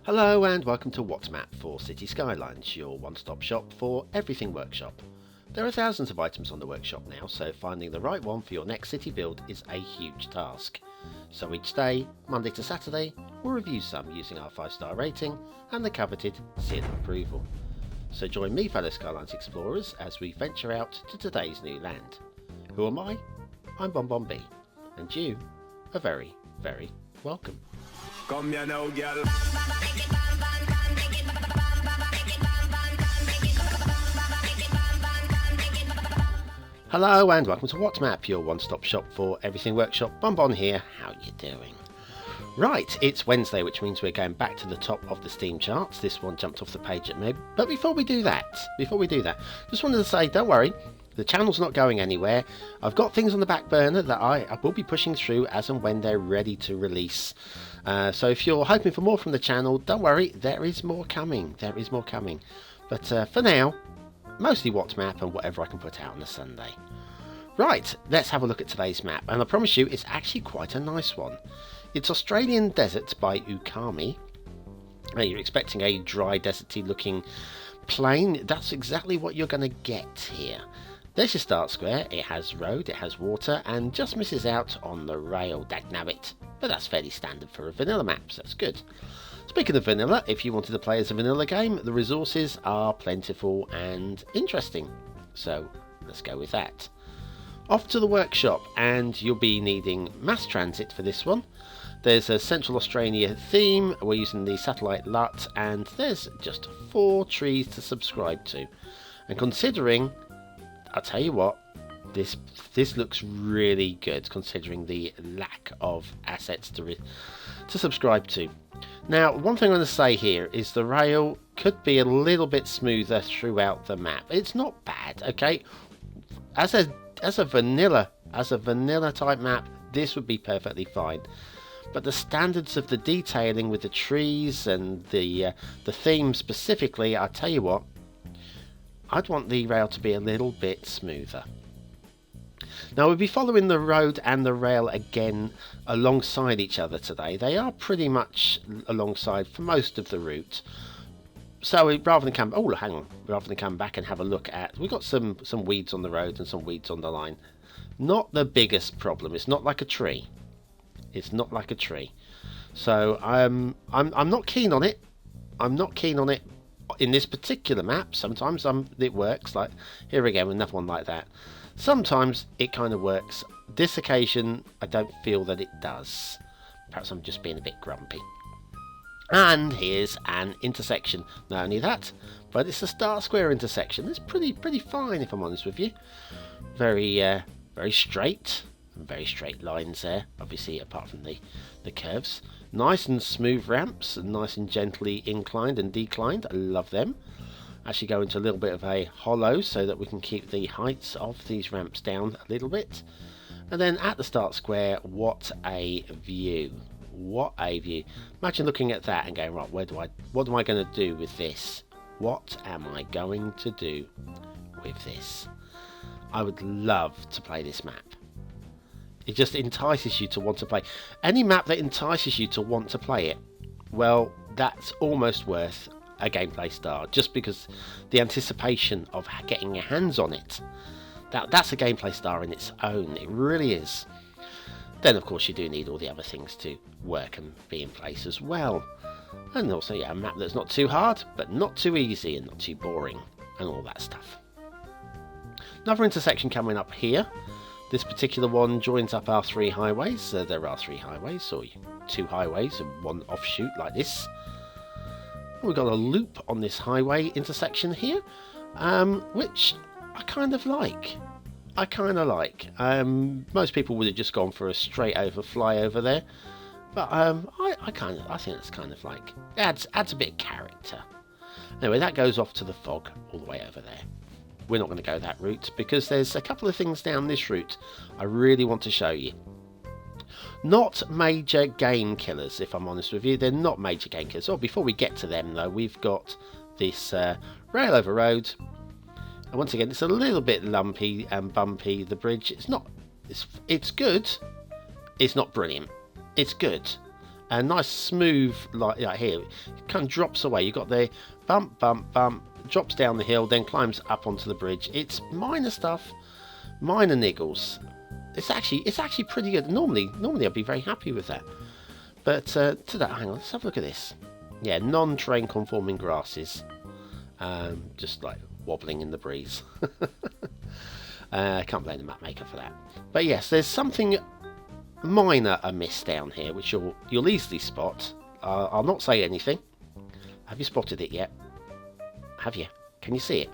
Hello and welcome to What's Map for Cities Skylines, your one-stop shop for everything workshop. There are thousands of items on the workshop now, so finding the right one for your next city build is a huge task. So each day, Monday to Saturday, we'll review some using our 5-star rating and the coveted seal of approval. So join me, fellow Skylines explorers, as we venture out to today's new land. Who am I? I'm BonBonB, and you are very, very welcome. Come here now, girl. Hello and welcome to What's Map, your one-stop shop for everything workshop. BonBon here, how you doing? Right, it's Wednesday, which means we're going back to the top of the Steam charts. This one jumped off the page at me, but before we do that, just wanted to say, don't worry, the channel's not going anywhere. I've got things on the back burner that I will be pushing through as and when they're ready to release. So if you're hoping for more from the channel, don't worry, there is more coming. But for now, mostly What's Map and whatever I can put out on a Sunday. Right, let's have a look at today's map, and I promise you it's actually quite a nice one. It's Australian Deserts by Ukami. Now you're expecting a dry, deserty looking plain. That's exactly what you're going to get here. There's your start square. It has road, it has water, and just misses out on the rail, dagnabbit. But that's fairly standard for a vanilla map, so that's good. Speaking of vanilla, if you wanted to play as a vanilla game, the resources are plentiful and interesting. So let's go with that. Off to the workshop, and you'll be needing mass transit for this one. There's a Central Australia theme. We're using the satellite LUT, and there's just 4 trees to subscribe to. And considering, I'll tell you what, this looks really good considering the lack of assets to subscribe to. Now, one thing I'm going to say here is the rail could be a little bit smoother throughout the map. It's not bad, okay? As a vanilla type map, this would be perfectly fine. But the standards of the detailing with the trees and the theme specifically, I tell you what, I'd want the rail to be a little bit smoother. Now we'll be following the road and the rail again alongside each other today. They are pretty much alongside for most of the route. So rather than come back and have a look at, we've got some weeds on the road and some weeds on the line. Not the biggest problem. It's not like a tree. So I'm not keen on it. I'm not keen on it in this particular map. Sometimes it works. Like here again, another one like that. Sometimes it kind of works. This occasion, I don't feel that it does. Perhaps I'm just being a bit grumpy. And here's an intersection. Not only that, but it's a start square intersection. It's pretty fine, if I'm honest with you. Very straight. Very straight lines there, obviously, apart from the curves. Nice and smooth ramps, and nice and gently inclined and declined. I love them. Actually go into a little bit of a hollow so that we can keep the heights of these ramps down a little bit. And then at the start square, what a view. What a view. Imagine looking at that and going, right, what am I going to do with this? What am I going to do with this? I would love to play this map. It just entices you to want to play. Any map that entices you to want to play it, well, that's almost worth a gameplay star, just because the anticipation of getting your hands on it, that's a gameplay star in its own. It really is. Then of course you do need all the other things to work and be in place as well, and also a map that's not too hard but not too easy and not too boring and all that stuff. Another intersection coming up here. This particular one joins up our 3 highways. There are 3 highways, or 2 highways and 1 offshoot like this. We've got a loop on this highway intersection here, which I kind of like. Most people would have just gone for a straight over flyover there, but I think that's kind of like adds a bit of character. Anyway, that goes off to the fog all the way over there. We're not going to go that route because there's a couple of things down this route I really want to show you. Not major game killers, if I'm honest with you. They're not major game killers. Oh, before we get to them, though, we've got this rail over road. And once again, it's a little bit lumpy and bumpy. The bridge, it's good. It's not brilliant. It's good. A nice smooth, like here, it kind of drops away. You've got the bump, bump, bump, drops down the hill, then climbs up onto the bridge. It's minor stuff, minor niggles. It's actually pretty good. Normally I'd be very happy with that. But today, hang on, let's have a look at this. Yeah, non-terrain conforming grasses, just like wobbling in the breeze. I can't blame the map maker for that. But yes, there's something minor amiss down here, which you'll easily spot. I'll not say anything. Have you spotted it yet? Have you? Can you see it?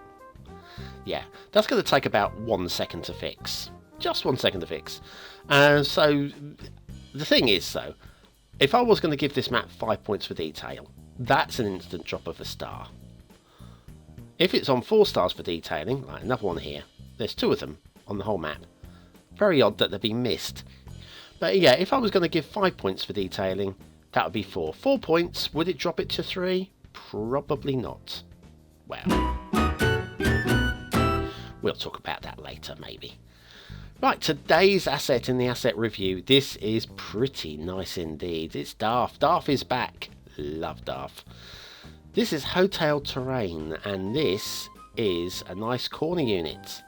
Yeah, that's going to take about 1 second to fix. Just 1 second to fix. So the thing is, though, if I was going to give this map 5 points for detail, that's an instant drop of a star. If it's on 4 stars for detailing, like another one here, there's 2 of them on the whole map. Very odd that they've been missed. But yeah, if I was going to give 5 points for detailing, that would be 4. 4 points, would it drop it to 3? Probably not. Well, we'll talk about that later, maybe. Right, today's asset in the asset review. This is pretty nice indeed. It's Darth. Darth is back. Love Darth. This is Hotel Terrain, and this is a nice corner unit.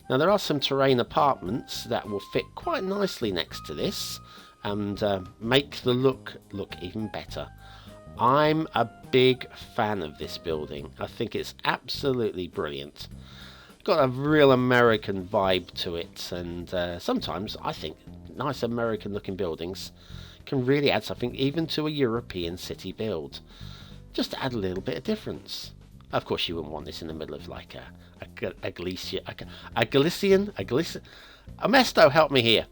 Now, there are some terrain apartments that will fit quite nicely next to this and make the look even better. I'm a big fan of this building. I think it's absolutely brilliant. Got a real American vibe to it, and sometimes I think nice American looking buildings can really add something even to a European city build, just to add a little bit of difference. Of course, you wouldn't want this in the middle of like a Galician. Ernesto, help me here.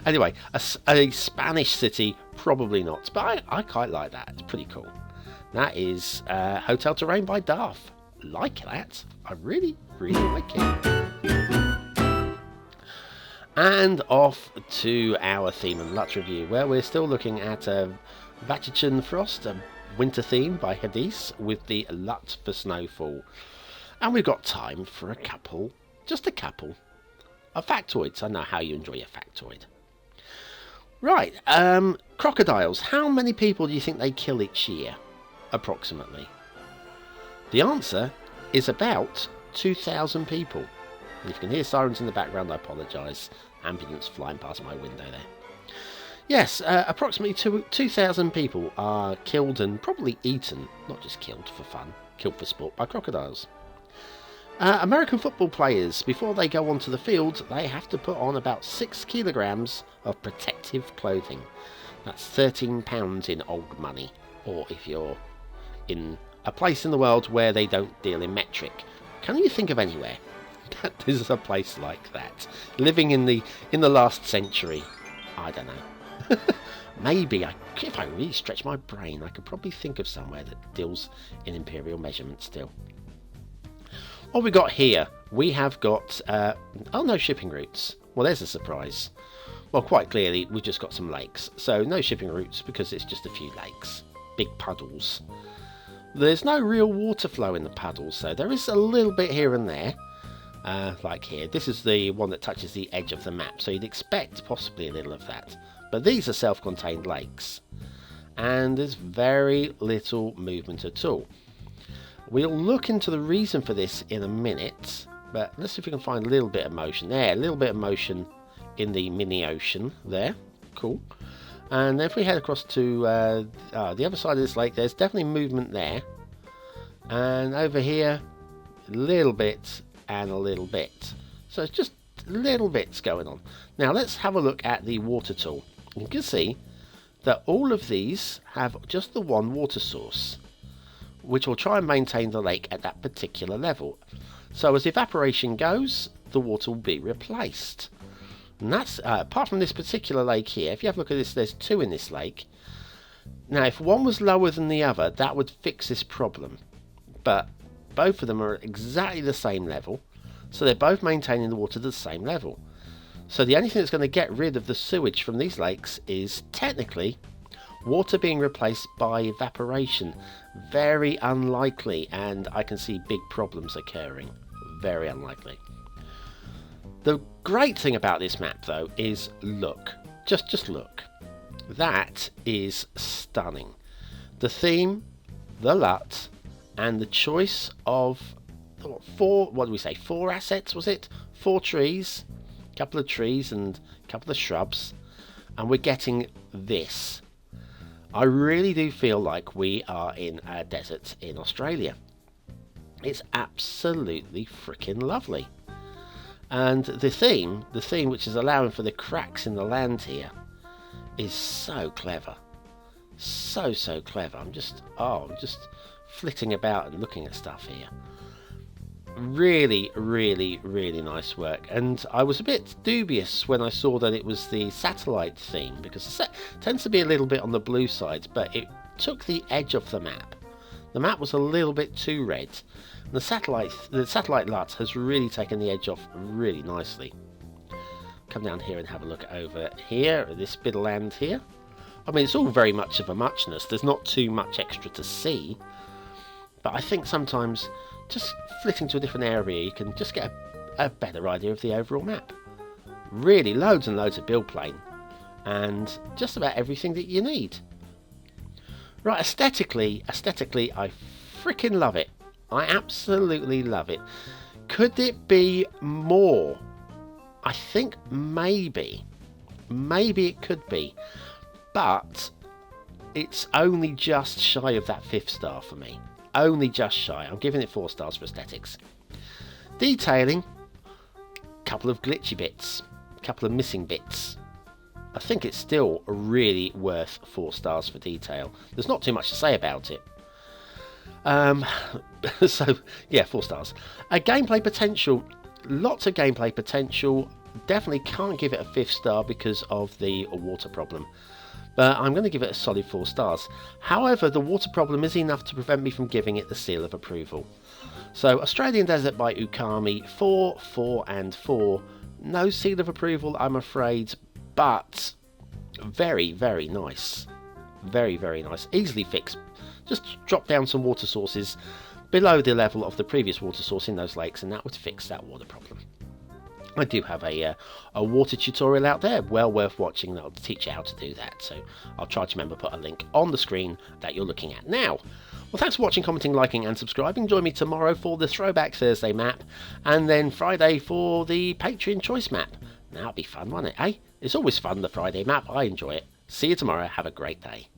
Anyway, a Spanish city, probably not, but I quite like that. It's pretty cool. That is Hotel Terrain by Darth. Like that. I really like it. And off to our theme and LUT review, where we're still looking at Vatican Frost, a winter theme by Hadis, with the LUT for snowfall. And we've got time for just a couple of factoids. I know how you enjoy your factoid. Right, crocodiles. How many people do you think they kill each year, approximately? The answer is about 2,000 people. And if you can hear sirens in the background, I apologise. Ambulance flying past my window there. Yes, approximately 2,000 people are killed and probably eaten, not just killed for fun, killed for sport, by crocodiles. American football players, before they go onto the field, they have to put on about 6 kilograms of protective clothing. That's £13 in old money, or if you're in a place in the world where they don't deal in metric. Can you think of anywhere that is a place like that? Living in the last century? I don't know. Maybe, if I really stretch my brain, I could probably think of somewhere that deals in imperial measurements still. What we got here? We have got, no shipping routes. Well, there's a surprise. Well, quite clearly, we've just got some lakes. So no shipping routes because it's just a few lakes. Big puddles. There's no real water flow in the puddles, so there is a little bit here and there. Like here. This is the one that touches the edge of the map, so you'd expect possibly a little of that. But these are self-contained lakes. And there's very little movement at all. We'll look into the reason for this in a minute, but let's see if we can find a little bit of motion there. A little bit of motion in the mini ocean there. Cool. And if we head across to the other side of this lake, there's definitely movement there. And over here, a little bit and a little bit. So it's just little bits going on. Now let's have a look at the water tool. You can see that all of these have just the one water source, which will try and maintain the lake at that particular level. So as evaporation goes, the water will be replaced. And that's, apart from this particular lake here, if you have a look at this, there's 2 in this lake. Now, if one was lower than the other, that would fix this problem. But both of them are at exactly the same level, so they're both maintaining the water at the same level. So the only thing that's going to get rid of the sewage from these lakes is, technically, water being replaced by evaporation. Very unlikely, and I can see big problems occurring. Very unlikely. The great thing about this map, though, is look. Just look. That is stunning. The theme, the LUT, and the choice of what do we say, 4 assets, was it? 4 trees, a couple of trees and a couple of shrubs, and we're getting this. I really do feel like we are in a desert in Australia. It's absolutely freaking lovely. And the theme which is allowing for the cracks in the land here, is so clever. So clever. I'm just flitting about and looking at stuff here. Really nice work. And I was a bit dubious when I saw that it was the satellite theme, because it tends to be a little bit on the blue side, but it took the edge off the map. The map was a little bit too red. And the satellite LUT has really taken the edge off really nicely. Come down here and have a look over here at this bit of land here. I mean, it's all very much of a muchness. There's not too much extra to see, but I think sometimes just flitting to a different area, you can just get a better idea of the overall map. Really, loads and loads of build plane, and just about everything that you need. Right, aesthetically, I freaking love it. I absolutely love it. Could it be more? I think maybe it could be, but it's only just shy of that 5th star for me. Only just shy. I'm giving it 4 stars for aesthetics. Detailing, couple of glitchy bits, couple of missing bits. I think it's still really worth 4 stars for detail. There's not too much to say about it. So yeah, 4 stars. Gameplay potential, lots of gameplay potential. Definitely can't give it a 5th star because of the water problem, but I'm going to give it a solid 4 stars. However, the water problem is enough to prevent me from giving it the seal of approval. So Australian Desert by Ukami, 4, 4 and 4. No seal of approval, I'm afraid, but very nice. Very nice. Easily fixed. Just drop down some water sources below the level of the previous water source in those lakes, and that would fix that water problem. I do have a water tutorial out there, well worth watching, that'll teach you how to do that. So I'll try to remember to put a link on the screen that you're looking at now. Well, thanks for watching, commenting, liking and subscribing. Join me tomorrow for the Throwback Thursday map, and then Friday for the Patreon Choice map. Now it'll be fun, won't it, eh? It's always fun, the Friday map. I enjoy it. See you tomorrow. Have a great day.